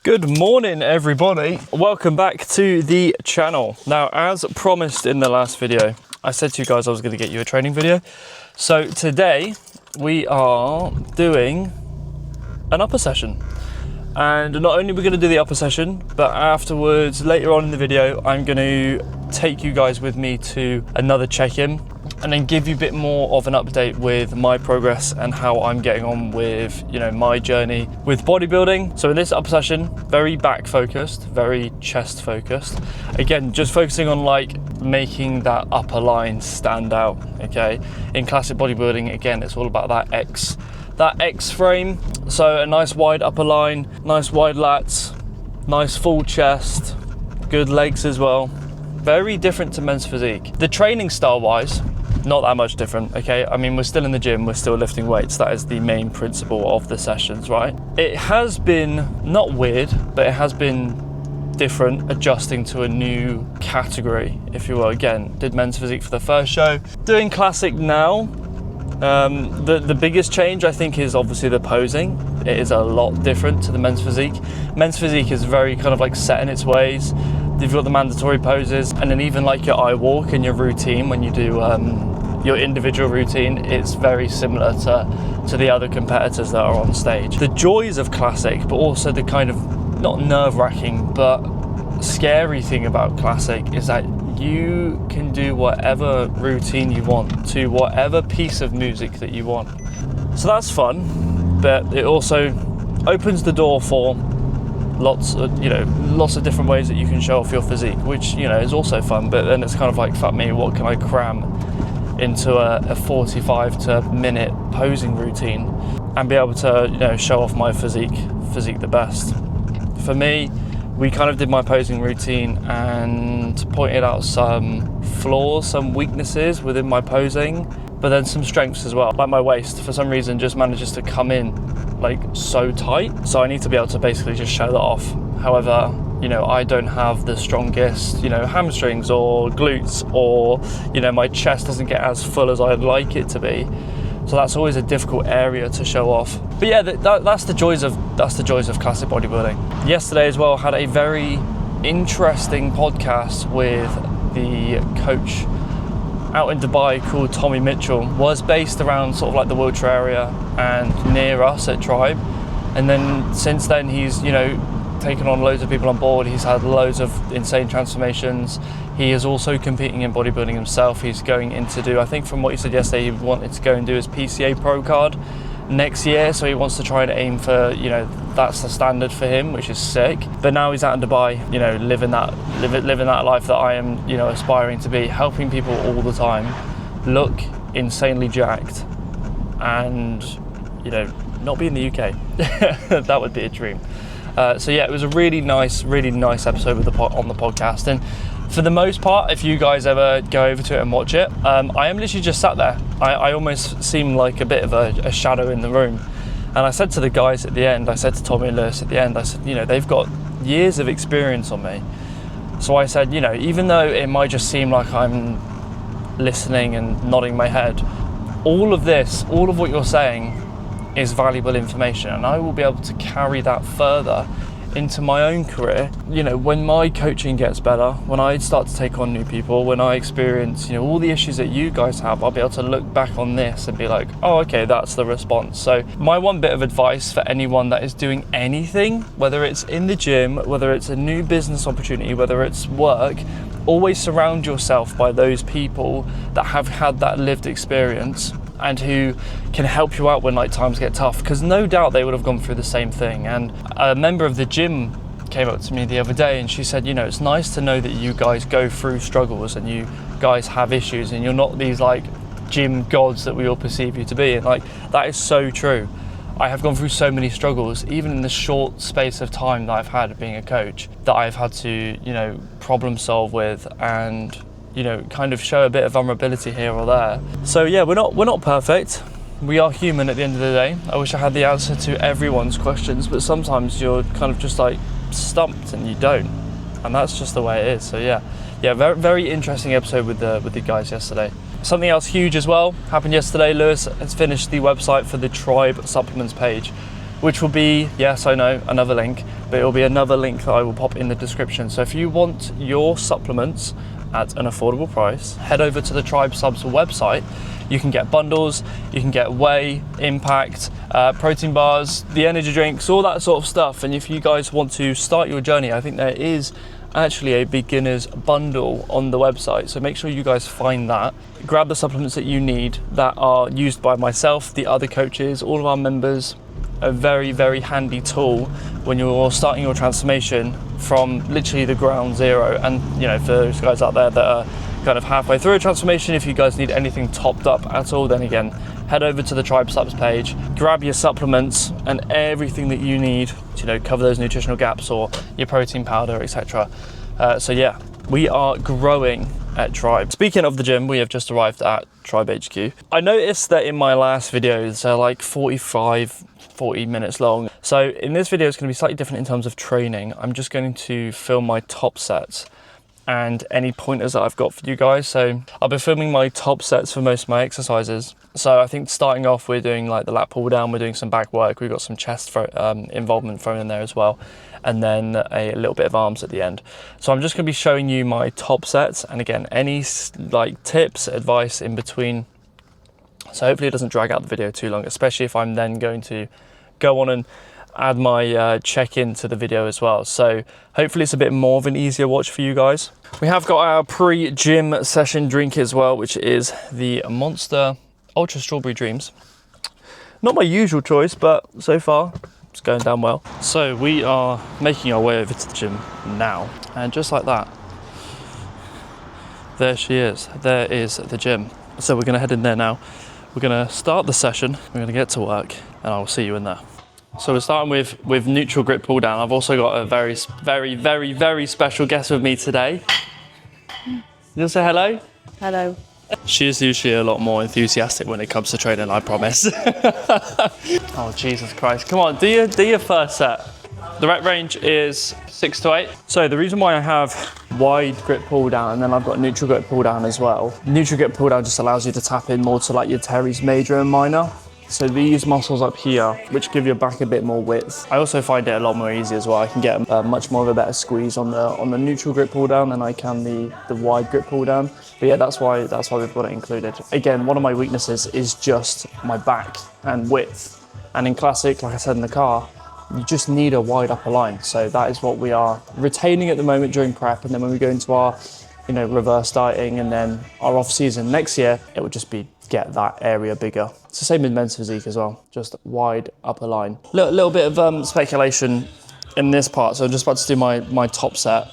Good morning everybody, welcome back to the channel. Now, as promised in the last video, I said to you guys I was going to get you a training video. So today we are doing an upper session, and not only are we going to do the upper session, but afterwards, later on in the video, I'm going to take you guys with me to another check-in and then give you a bit more of an update with my progress and how I'm getting on with, my journey with bodybuilding. So in this upper session, very back focused, very chest focused. Again, just focusing on making that upper line stand out, okay? In classic bodybuilding, again, it's all about that X frame. So a nice wide upper line, nice wide lats, nice full chest, good legs as well. Very different to men's physique. The training style wise, not that much different, okay? I mean, we're still in the gym, we're still lifting weights. That is the main principle of the sessions, right? It has been not weird, but it has been different, adjusting to a new category, if you will. Again, did men's physique for the first show. Doing classic now. The biggest change, I think, is obviously the posing. It is a lot different to the men's physique. Men's physique is very kind of set in its ways. You've got the mandatory poses, and then even your eye walk and your routine when you do your individual routine, it's very similar to the other competitors that are on stage. The joys of classic, but also the kind of not nerve-wracking but scary thing about classic is that you can do whatever routine you want to whatever piece of music that you want. So that's fun, but it also opens the door for lots of different ways that you can show off your physique, which is also fun. But then it's kind of fuck me, what can I cram into a 45 minute posing routine and be able to show off my physique the best. For me, we kind of did my posing routine and pointed out some flaws, some weaknesses within my posing, but then some strengths as well. Like my waist, for some reason, just manages to come in so tight. So I need to be able to basically just show that off. However, I don't have the strongest, hamstrings or glutes, or, my chest doesn't get as full as I'd like it to be. So that's always a difficult area to show off. But yeah, that's the joys of classic bodybuilding. Yesterday as well, had a very interesting podcast with the coach out in Dubai called Tommy Mitchell. Was based around sort of the Wiltshire area and near us at Tribe. And then since then he's, taken on loads of people on board. He's had loads of insane transformations. He is also competing in bodybuilding himself. He's going in to do, I think from what he said yesterday, he wanted to go and do his PCA Pro card next year. So he wants to try and aim for, that's the standard for him, which is sick. But now he's out in Dubai, living that life that I am, aspiring to be, helping people all the time look insanely jacked and, not be in the UK. That would be a dream. So yeah, it was a really nice episode on the podcast. And for the most part, if you guys ever go over to it and watch it, I am literally just sat there. I almost seem like a bit of a shadow in the room. And I said to the guys at the end, I said to Tommy and Lewis at the end, I said, they've got years of experience on me. So I said, even though it might just seem like I'm listening and nodding my head, all of what you're saying is valuable information, and I will be able to carry that further into my own career. When my coaching gets better, when I start to take on new people, when I experience, all the issues that you guys have, I'll be able to look back on this and be like, oh, okay, that's the response. So my one bit of advice for anyone that is doing anything, whether it's in the gym, whether it's a new business opportunity, whether it's work, always surround yourself by those people that have had that lived experience and who can help you out when times get tough, because no doubt they would have gone through the same thing. And a member of the gym came up to me the other day and she said, it's nice to know that you guys go through struggles and you guys have issues and you're not these gym gods that we all perceive you to be. And that is so true. I have gone through so many struggles, even in the short space of time that I've had being a coach, that I've had to, problem solve with and kind of show a bit of vulnerability here or there. So yeah, we're not perfect. We are human at the end of the day. I wish I had the answer to everyone's questions, but sometimes you're kind of just stumped and you don't, and that's just the way it is. So yeah, very, very interesting episode with the guys yesterday. Something else huge as well happened yesterday. Lewis has finished the website for the Tribe supplements page. which will be, yes, I know, another link, but it will be another link that I will pop in the description. So if you want your supplements at an affordable price, head over to the Tribe Subs website. You can get bundles, you can get whey, impact, protein bars, the energy drinks, all that sort of stuff. And if you guys want to start your journey, I think there is actually a beginner's bundle on the website. So make sure you guys find that. Grab the supplements that you need that are used by myself, the other coaches, all of our members. A very, very handy tool when you're starting your transformation from literally the ground zero. And you know, for those guys out there that are kind of halfway through a transformation, if you guys need anything topped up at all, then again, head over to the Tribe Subs page, grab your supplements and everything that you need to, you know, cover those nutritional gaps, or your protein powder, etc. So yeah, we are growing at Tribe. Speaking of the gym, we have just arrived at Tribe HQ. I noticed that in my last videos, they're like 40 minutes long. So in this video, it's going to be slightly different in terms of training. I'm just going to film my top sets and any pointers that I've got for you guys. So I'll be filming my top sets for most of my exercises. So I think starting off, we're doing like the lat pull down, we're doing some back work, we've got some chest involvement thrown in there as well, and then a little bit of arms at the end. So I'm just going to be showing you my top sets, and again, any like tips, advice in between. So hopefully it doesn't drag out the video too long, especially if I'm then going to go on and add my check-in to the video as well. So hopefully it's a bit more of an easier watch for you guys. We have got our pre-gym session drink as well, which is the Monster Ultra Strawberry Dreams. Not my usual choice, but so far it's going down well. So we are making our way over to the gym now, and just like that, there she is. There is the gym. So we're gonna head in there now. We're gonna start the session, we're gonna get to work, and I'll see you in there. So we're starting with neutral grip pull down. I've also got a very, very, very, very special guest with me today. You'll say hello? Hello. She is usually a lot more enthusiastic when it comes to training, I promise. Oh, Jesus Christ. Come on, do your first set. The rep range is 6 to 8. So the reason why I have wide grip pull down and then I've got neutral grip pull down as well. Neutral grip pull down just allows you to tap in more to like your teres major and minor. So these muscles up here, which give your back a bit more width. I also find it a lot more easy as well. I can get much more of a better squeeze on the neutral grip pull down than I can the wide grip pull down. But yeah, that's why we've got it included. Again, one of my weaknesses is just my back and width. And in classic, like I said in the car, you just need a wide upper line. So that is what we are retaining at the moment during prep. And then when we go into our, you know, reverse dieting and then our off season next year, it would just be get that area bigger. It's the same with men's physique as well, just wide upper line. Little bit of speculation in this part. So I'm just about to do my top set.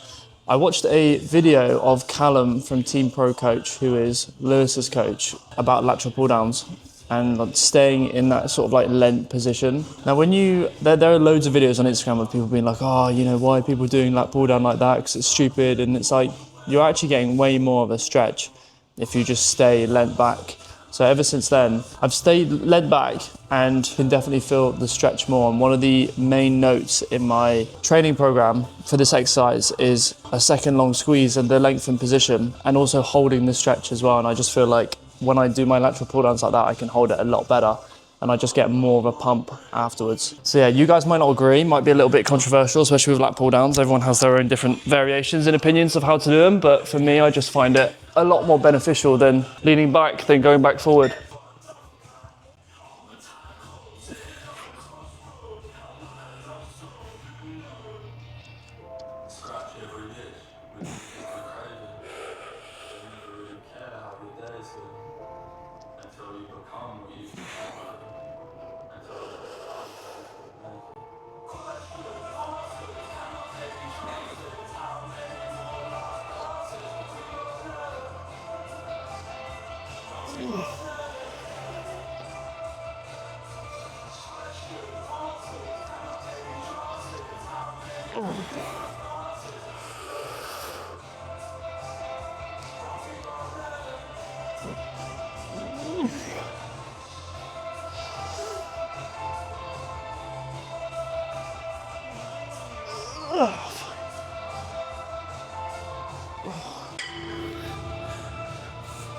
I watched a video of Callum from Team Pro Coach, who is Lewis's coach, about lateral pull downs and like staying in that sort of like lent position. Now there are loads of videos on Instagram of people being like, oh, you know, why are people doing lat pull down like that? Because it's stupid. And it's like, you're actually getting way more of a stretch if you just stay lent back. So ever since then, I've stayed led back and can definitely feel the stretch more. And one of the main notes in my training program for this exercise is a second long squeeze and the lengthened position, and also holding the stretch as well. And I just feel like when I do my lateral pull downs like that, I can hold it a lot better and I just get more of a pump afterwards. So yeah, you guys might not agree, might be a little bit controversial, especially with lat pull downs. Everyone has their own different variations and opinions of how to do them, but for me, I just find it a lot more beneficial than leaning back, than going back forward.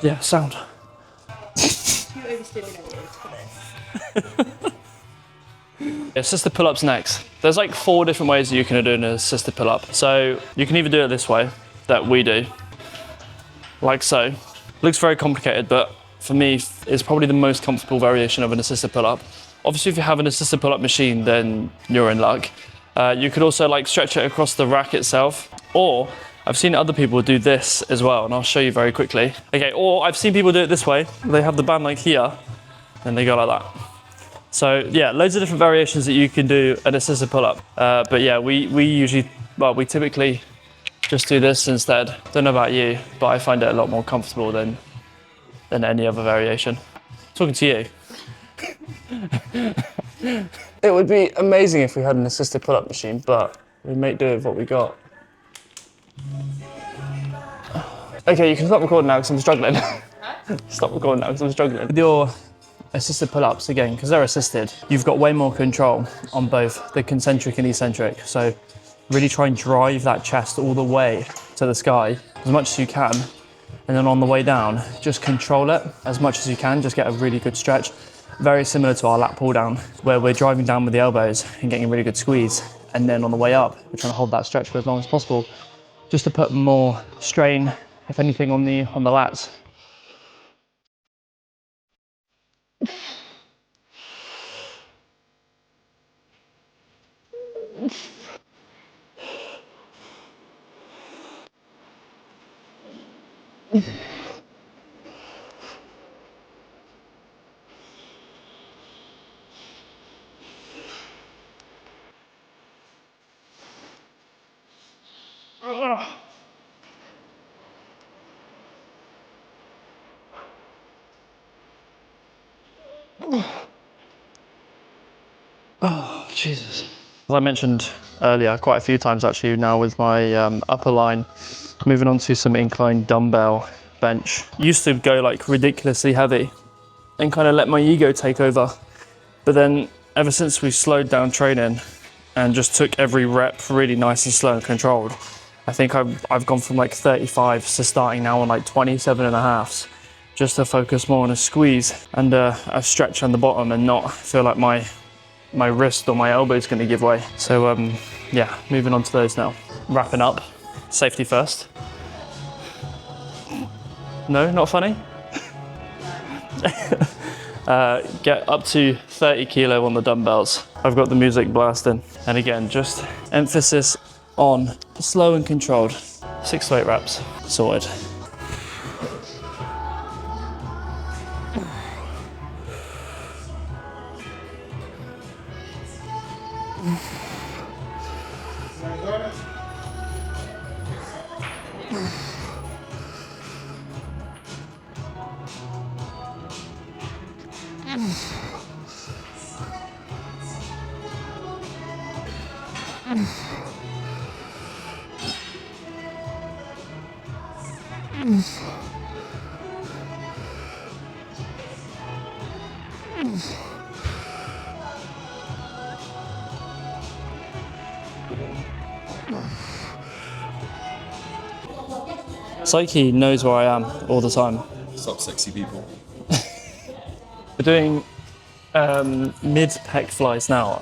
Yeah, sound. Too overstimulated for this. Yeah, Assisted pull-ups next. There's like 4 different ways that you can do an assisted pull-up. So you can either do it this way, that we do, like so. Looks very complicated, but for me, it's probably the most comfortable variation of an assisted pull-up. Obviously, if you have an assisted pull-up machine, then you're in luck. You could also like stretch it across the rack itself, or I've seen other people do this as well, and I'll show you very quickly. Okay, or I've seen people do it this way. They have the band like here, and they go like that. So yeah, loads of different variations that you can do an assisted pull-up. But yeah, we typically just do this instead. Don't know about you, but I find it a lot more comfortable than any other variation. Talking to you. It would be amazing if we had an assisted pull-up machine, but we may do with what we got. Okay, you can stop recording now because I'm struggling. Stop recording now because I'm struggling. With your assisted pull-ups, again, because they're assisted, you've got way more control on both the concentric and eccentric. So really try and drive that chest all the way to the sky as much as you can. And then on the way down, just control it as much as you can, just get a really good stretch. Very similar to our lat pull down, where we're driving down with the elbows and getting a really good squeeze. And then on the way up, we're trying to hold that stretch for as long as possible, just to put more strain, if anything, on the lats. Oh, Jesus. As I mentioned earlier, quite a few times actually now with my upper line, moving on to some incline dumbbell bench. Used to go like ridiculously heavy and kind of let my ego take over. But then ever since we slowed down training and just took every rep really nice and slow and controlled, I think I've gone from like 35 to starting now on like 27 and a halves, just to focus more on a squeeze and a stretch on the bottom and not feel like my wrist or my elbow is going to give way. So yeah, moving on to those now. Wrapping up, safety first. No, not funny? Get up to 30 kilo on the dumbbells. I've got the music blasting. And again, just emphasis on slow and controlled. 6 to 8 reps, sorted. Psyche knows where I am all the time. Stop sexy people. We're doing mid-pec flies now.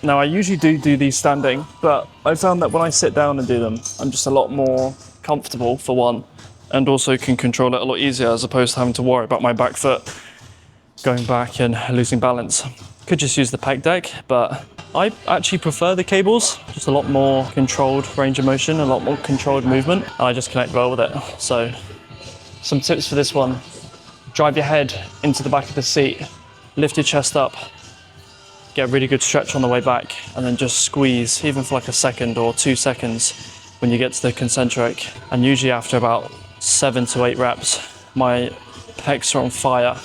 Now I usually do these standing, but I found that when I sit down and do them, I'm just a lot more comfortable for one, and also can control it a lot easier as opposed to having to worry about my back foot going back and losing balance. Could just use the pec deck, but I actually prefer the cables. Just a lot more controlled range of motion, a lot more controlled movement, and I just connect well with it. So some tips for this one: drive your head into the back of the seat, lift your chest up, get a really good stretch on the way back, and then just squeeze, even for like a second or 2 seconds when you get to the concentric. And usually after about 7 to 8 reps, my pecs are on fire.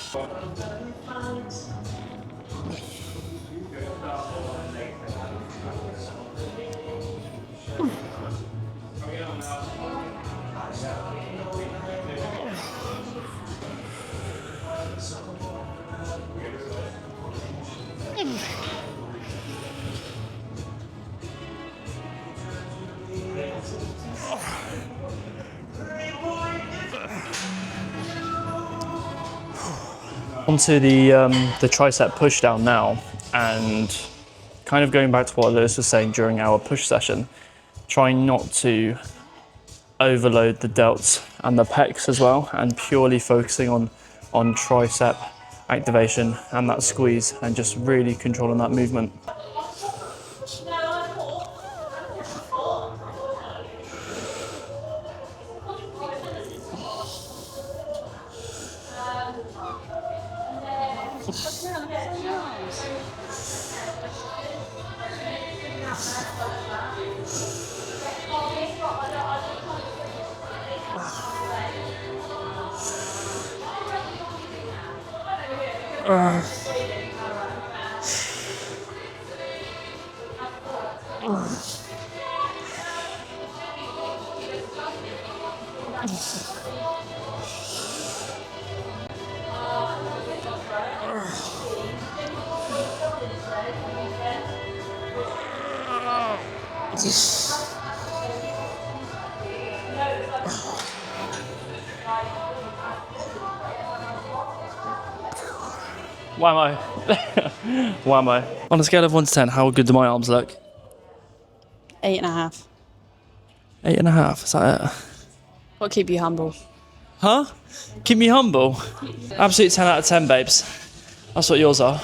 Onto the tricep push down now, and kind kind of going back to what Lewis was saying during our push session, trying not to overload the delts and the pecs as well, and purely focusing on tricep activation and that squeeze, and just really controlling that movement. Whammo. Whammo. On a scale of 1 to 10, how good do my arms look? 8.5. 8.5, is that it? What keep you humble? Huh? Keep me humble? Absolute 10 out of 10, babes. That's what yours are.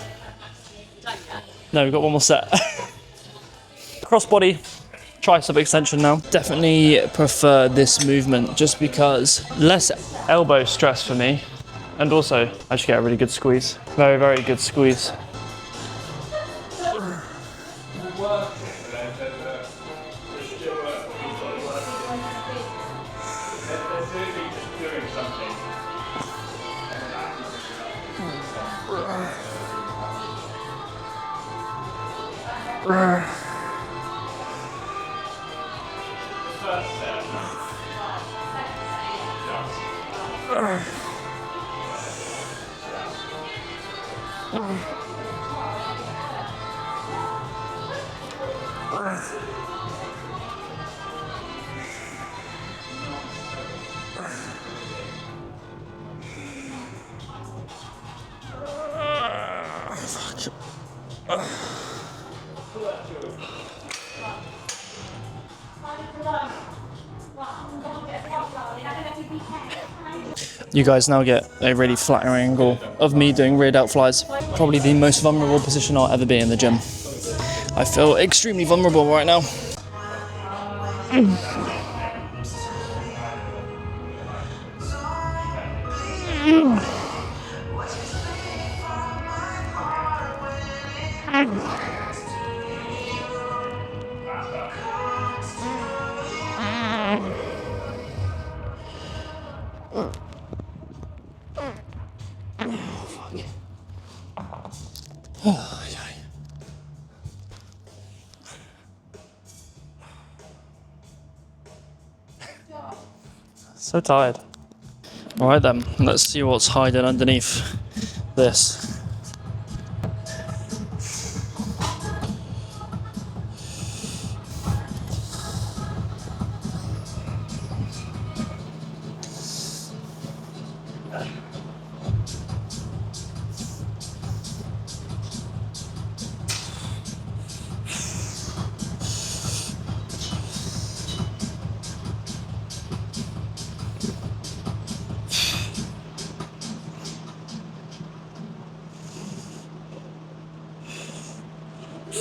No, we've got one more set. Crossbody, tricep extension now. Definitely prefer this movement just because less elbow stress for me. And also, I just get a really good squeeze. Very, very good squeeze. You guys now get a really flattering angle of me doing rear delt flies. Probably the most vulnerable position I'll ever be in the gym. I feel extremely vulnerable right now. So tired. Alright then, let's see what's hiding underneath this.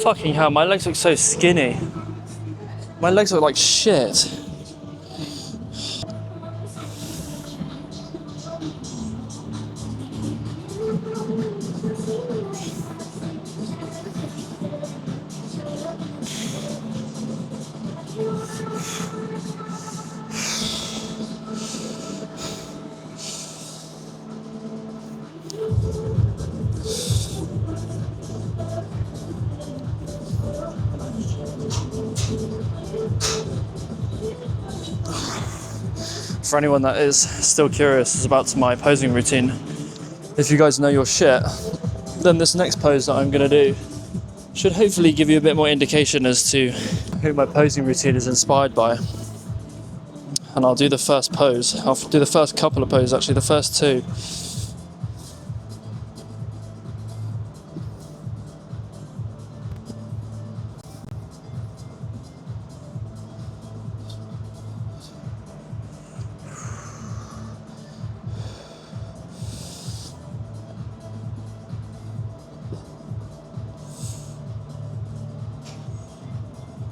Fucking hell, my legs look so skinny. My legs look like shit. For anyone that is still curious about my posing routine, if you guys know your shit, then this next pose that I'm gonna do should hopefully give you a bit more indication as to who my posing routine is inspired by. And I'll do the first pose. I'll do the first couple of poses, actually, the first two.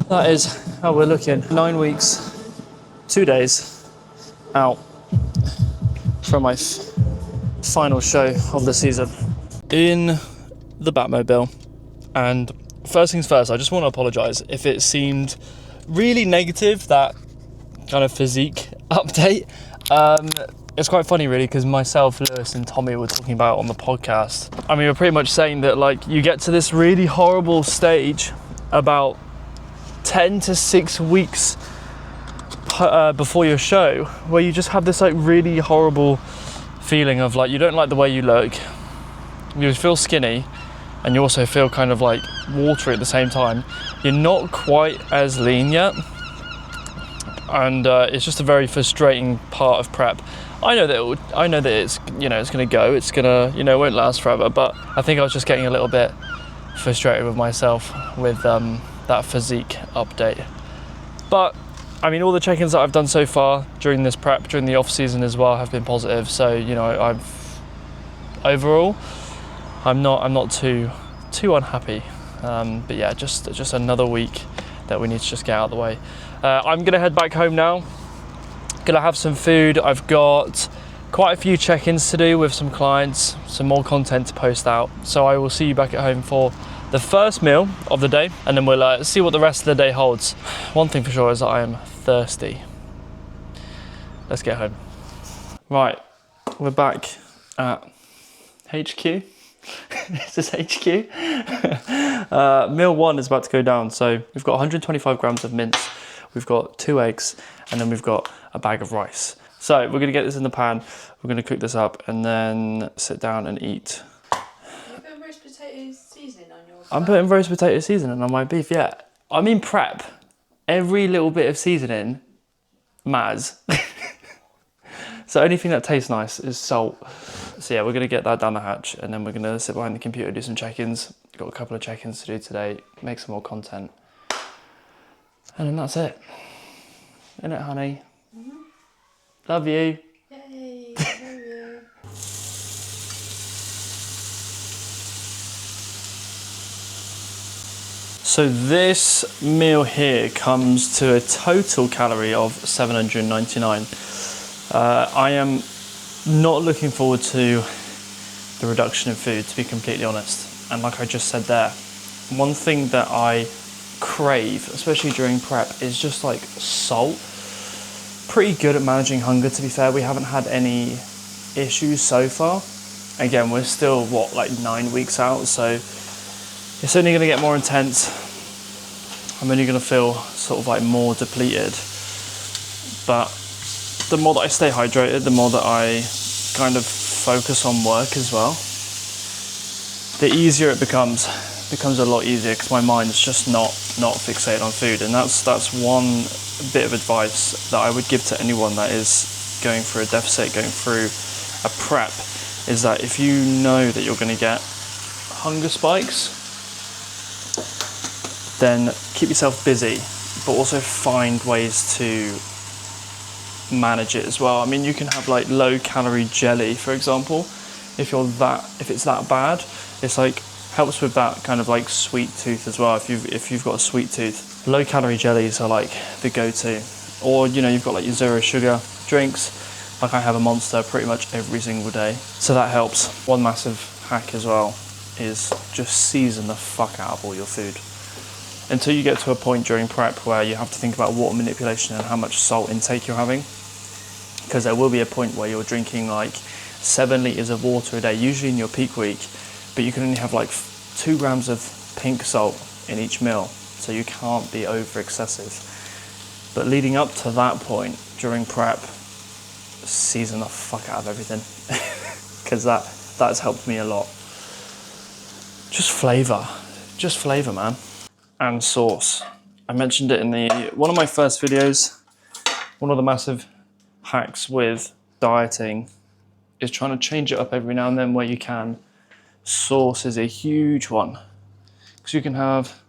that is how we're looking. 9 weeks, 2 days out from my final show of the season in the Batmobile. And first things first, I just want to apologise if it seemed really negative, that kind of physique update. It's quite funny really, because myself, Lewis and Tommy were talking about it on the podcast. I mean, we're pretty much saying that like you get to this really horrible stage about 10 to 6 weeks before your show, where you just have this like really horrible feeling of like you don't like the way you look, you feel skinny, and you also feel kind of like watery at the same time. You're not quite as lean yet, and it's just a very frustrating part of prep. I know that it's, you know, it's gonna go, it's gonna, you know, it won't last forever, but I think I was just getting a little bit frustrated with myself with that physique update. But I mean, all the check-ins that I've done so far during this prep, during the off season as well, have been positive. So, you know, overall, I'm not too unhappy. But yeah, just another week that we need to just get out of the way. I'm gonna head back home now. Gonna have some food. I've got quite a few check-ins to do with some clients, some more content to post out. So I will see you back at home for the first meal of the day, and then we'll see what the rest of the day holds. One thing for sure is that I am thirsty. Let's get home. Right, we're back at HQ. Is this HQ? Meal 1 is about to go down. So we've got 125 grams of mince, we've got 2 eggs, and then we've got a bag of rice. So we're gonna get this in the pan, we're gonna cook this up, and then sit down and eat. You put roast potato seasoning on your I'm putting roast potato seasoning on my beef, yeah. I mean prep, every little bit of seasoning matters. So anything that tastes nice is salt. So yeah, we're gonna get that down the hatch, and then we're gonna sit behind the computer, do some check-ins. Got a couple of check-ins to do today, make some more content. And then that's it. Isn't it, honey? Mm-hmm. Love you. Yay, love you. So this meal here comes to a total calorie of 799. I am not looking forward to the reduction in food, to be completely honest. And like I just said there, one thing that I crave, especially during prep, is just like salt. Pretty good at managing hunger, to be fair. We haven't had any issues so far. Again, we're still, what, like 9 weeks out, so it's only gonna get more intense. I'm only gonna feel sort of like more depleted. But the more that I stay hydrated, the more that I kind of focus on work as well, the easier it becomes. It becomes a lot easier because my mind's just not fixated on food. And that's one bit of advice that I would give to anyone that is going through a deficit, going through a prep, is that if you know that you're going to get hunger spikes, then keep yourself busy, but also find ways to manage it as well. I mean, you can have like low calorie jelly, for example. If it's that bad, it's like helps with that kind of like sweet tooth as well. If you've got a sweet tooth, low calorie jellies are like the go-to. Or, you know, you've got like your 0 sugar drinks. Like I have a Monster pretty much every single day, so that helps. One massive hack as well is just season the fuck out of all your food until you get to a point during prep where you have to think about water manipulation and how much salt intake you're having, because there will be a point where you're drinking like 7 litres of water a day, usually in your peak week, but you can only have like 2 grams of pink salt in each meal, so you can't be over excessive. But leading up to that point during prep, season the fuck out of everything, because that's helped me a lot. Just flavour, man. And sauce. I mentioned it in one of my first videos. One of the massive hacks with dieting is trying to change it up every now and then where you can. Sauce is a huge one, because you can have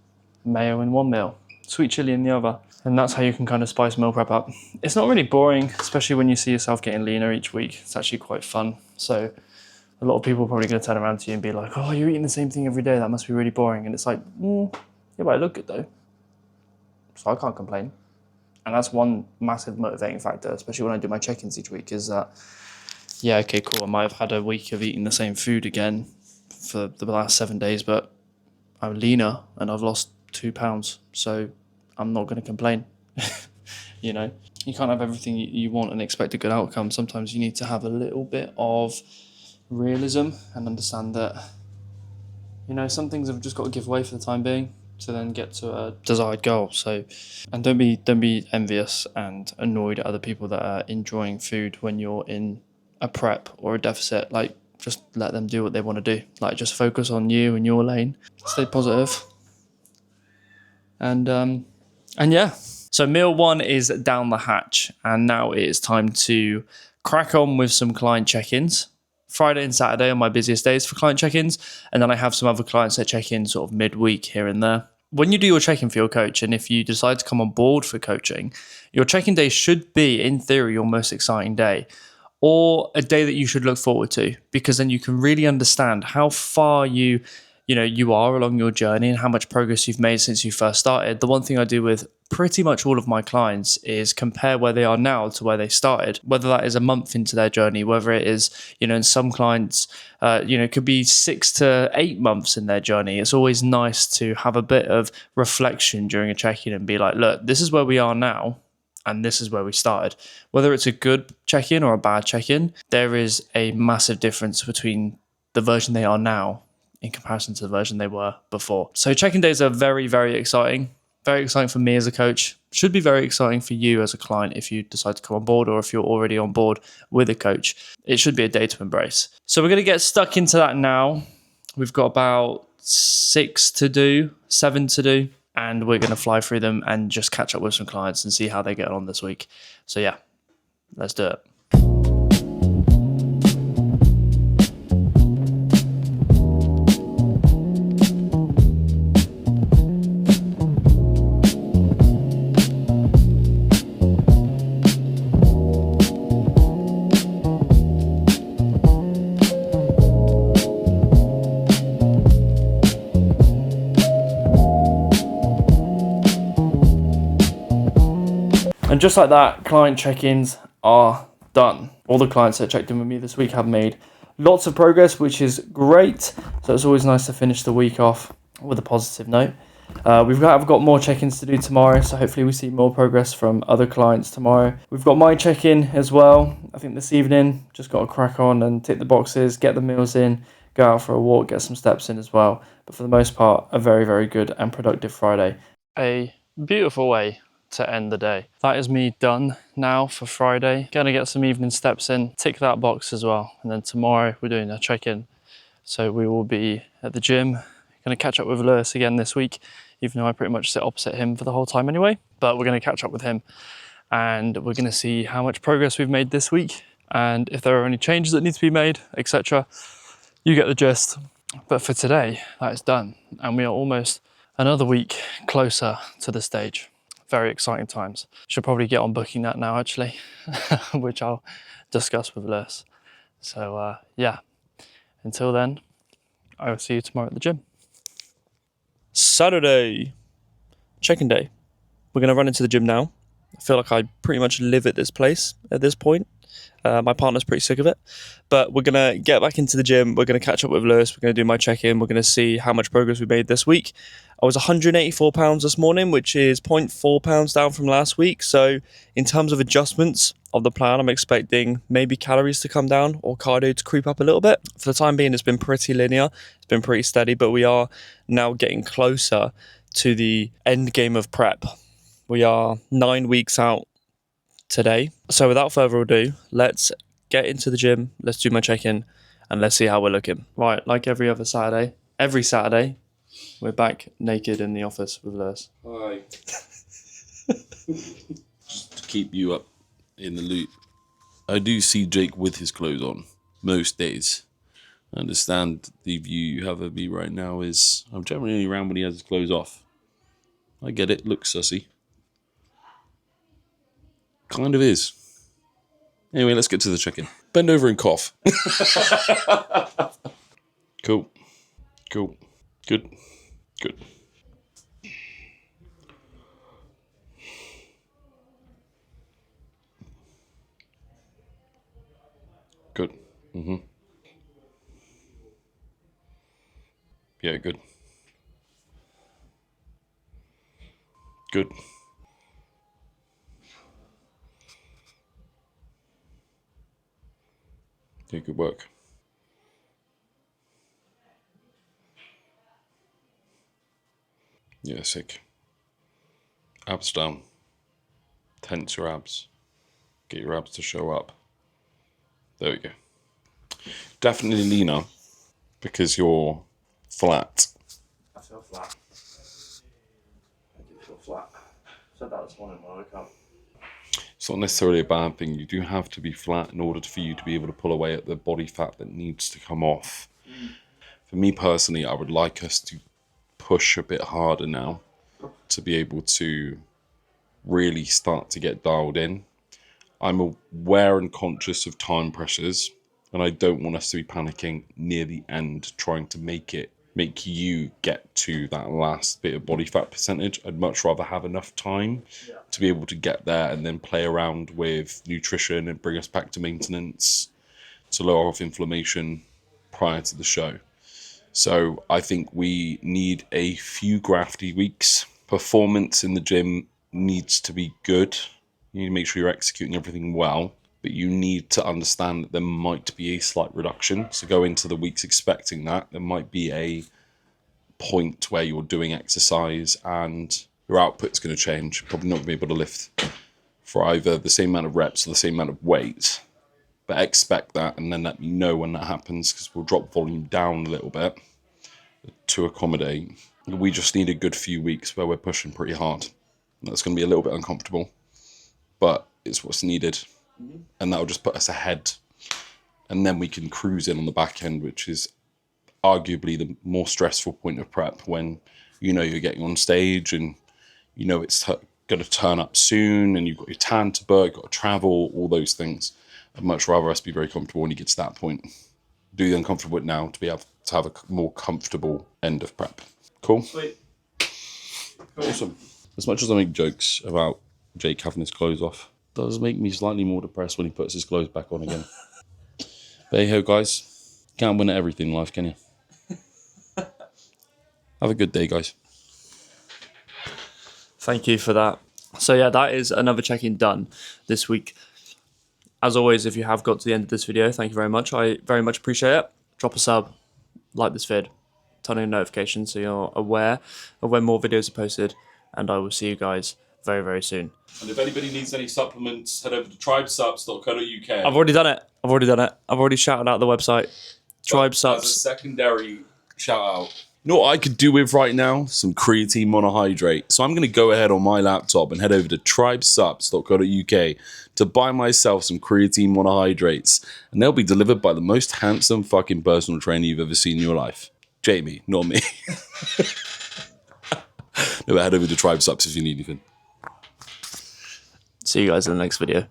mayo in one meal, sweet chili in the other, and that's how you can kind of spice meal prep up. It's not really boring, especially when you see yourself getting leaner each week. It's actually quite fun. So a lot of people are probably going to turn around to you and be like, oh, you're eating the same thing every day, that must be really boring. And it's like, yeah, but I look good though. So I can't complain. And that's one massive motivating factor, especially when I do my check-ins each week, is that, yeah, okay, cool, I might have had a week of eating the same food again for the last 7 days, but I'm leaner and I've lost 2 pounds. So I'm not going to complain. You know, you can't have everything you want and expect a good outcome. Sometimes you need to have a little bit of realism and understand that, you know, some things have just got to give way for the time being to then get to a desired goal. So, and don't be envious and annoyed at other people that are enjoying food when you're in a prep or a deficit. Like, just let them do what they want to do. Like, just focus on you and your lane. Stay positive. And yeah. So meal 1 is down the hatch, and now it is time to crack on with some client check-ins. Friday and Saturday are my busiest days for client check-ins, and then I have some other clients that check in sort of midweek here and there. When you do your check-in for your coach, and if you decide to come on board for coaching, your check-in day should be, in theory, your most exciting day, or a day that you should look forward to, because then you can really understand how far you are along your journey and how much progress you've made since you first started. The one thing I do with pretty much all of my clients is compare where they are now to where they started, whether that is a month into their journey, whether it is, in some clients, it could be 6 to 8 months in their journey. It's always nice to have a bit of reflection during a check-in and be like, look, this is where we are now. And this is where we started. Whether it's a good check-in or a bad check-in, there is a massive difference between the version they are now in comparison to the version they were before. So check-in days are very, very exciting. Very exciting for me as a coach. Should be very exciting for you as a client if you decide to come on board, or if you're already on board with a coach. It should be a day to embrace. So we're going to get stuck into that now. We've got about 7 to do, and we're going to fly through them and just catch up with some clients and see how they get on this week. So yeah, let's do it. And just like that, client check-ins are done. All the clients that checked in with me this week have made lots of progress, which is great. So it's always nice to finish the week off with a positive note. I've got more check-ins to do tomorrow, so hopefully we see more progress from other clients tomorrow. We've got my check-in as well. I think this evening, just got to crack on and tick the boxes, get the meals in, go out for a walk, get some steps in as well. But for the most part, a very, very good and productive Friday. A beautiful way to end the day. That is me done now for Friday. Gonna get some evening steps in, tick that box as well. And then tomorrow we're doing a check-in. So we will be at the gym. Gonna catch up with Lewis again this week, even though I pretty much sit opposite him for the whole time anyway. But we're gonna catch up with him and we're gonna see how much progress we've made this week and if there are any changes that need to be made, etc. You get the gist. But for today, that is done. And we are almost another week closer to the stage. Very exciting times. Should probably get on booking that now, actually, which I'll discuss with Lewis. So yeah, until then, I will see you tomorrow at the gym. Saturday, check-in day. We're going to run into the gym now. I feel like I pretty much live at this place at this point. My partner's pretty sick of it, but we're going to get back into the gym. We're going to catch up with Lewis. We're going to do my check-in. We're going to see how much progress we made this week. I was 184 pounds this morning, which is 0.4 pounds down from last week. So in terms of adjustments of the plan, I'm expecting maybe calories to come down or cardio to creep up a little bit. For the time being, it's been pretty linear. It's been pretty steady, but we are now getting closer to the end game of prep. We are 9 weeks out today. So without further ado, let's get into the gym, let's do my check-in, and let's see how we're looking. Right, like every Saturday, we're back naked in the office with Lewis. Hi. Just to keep you up in the loop, I do see Jake with his clothes on most days. I understand the view you have of me right now is I'm generally around when he has his clothes off. I get it, looks sussy. Kind of is. Anyway, let's get to the check-in. Bend over and cough. Cool. Good. Yeah, good. Good. Yeah, good work. Yeah, sick. Abs down. Tense your abs. Get your abs to show up. There we go. Definitely leaner because you're flat. I feel flat. I do feel flat. I said that this morning when I woke up. It's not necessarily a bad thing. You do have to be flat in order for you to be able to pull away at the body fat that needs to come off. For me personally, I would like us to push a bit harder now to be able to really start to get dialed in. I'm aware and conscious of time pressures, and I don't want us to be panicking near the end trying to make you get to that last bit of body fat percentage. I'd much rather have enough time to be able to get there and then play around with nutrition and bring us back to maintenance to lower off inflammation prior to the show. So I think we need a few grafty weeks. Performance in the gym needs to be good. You need to make sure you're executing everything well, but you need to understand that there might be a slight reduction. So go into the weeks expecting that. There might be a point where you're doing exercise and your output's going to change. Probably not going to be able to lift for either the same amount of reps or the same amount of weight. But expect that and then let me know when that happens, because we'll drop volume down a little bit to accommodate. We just need a good few weeks where we're pushing pretty hard. That's going to be a little bit uncomfortable, but it's what's needed. And that'll just put us ahead. And then we can cruise in on the back end, which is arguably the more stressful point of prep, when you know you're getting on stage and you know it's going to turn up soon and you've got your tan to book, got to travel, all those things. I'd much rather us be very comfortable when you get to that point. Do the uncomfortable now to be able to have a more comfortable end of prep. Cool? Sweet. Awesome. As much as I make jokes about Jake having his clothes off, it does make me slightly more depressed when he puts his clothes back on again. But hey ho, guys. Can't win at everything in life, can you? Have a good day, guys. Thank you for that. So yeah, that is another check-in done this week. As always, if you have got to the end of this video, thank you very much. I very much appreciate it. Drop a sub, like this vid, turn on notifications so you're aware of when more videos are posted, and I will see you guys very, very soon. And if anybody needs any supplements, head over to tribesups.co.uk. I've already done it. I've already shouted out the website. Tribe As a Sups. secondary shout out. You know what I could do with right now? Some creatine monohydrate. So I'm going to go ahead on my laptop and head over to tribesups.co.uk to buy myself some creatine monohydrates. And they'll be delivered by the most handsome fucking personal trainer you've ever seen in your life. Jamie, not me. No, but head over to tribesups if you need anything. See you guys in the next video.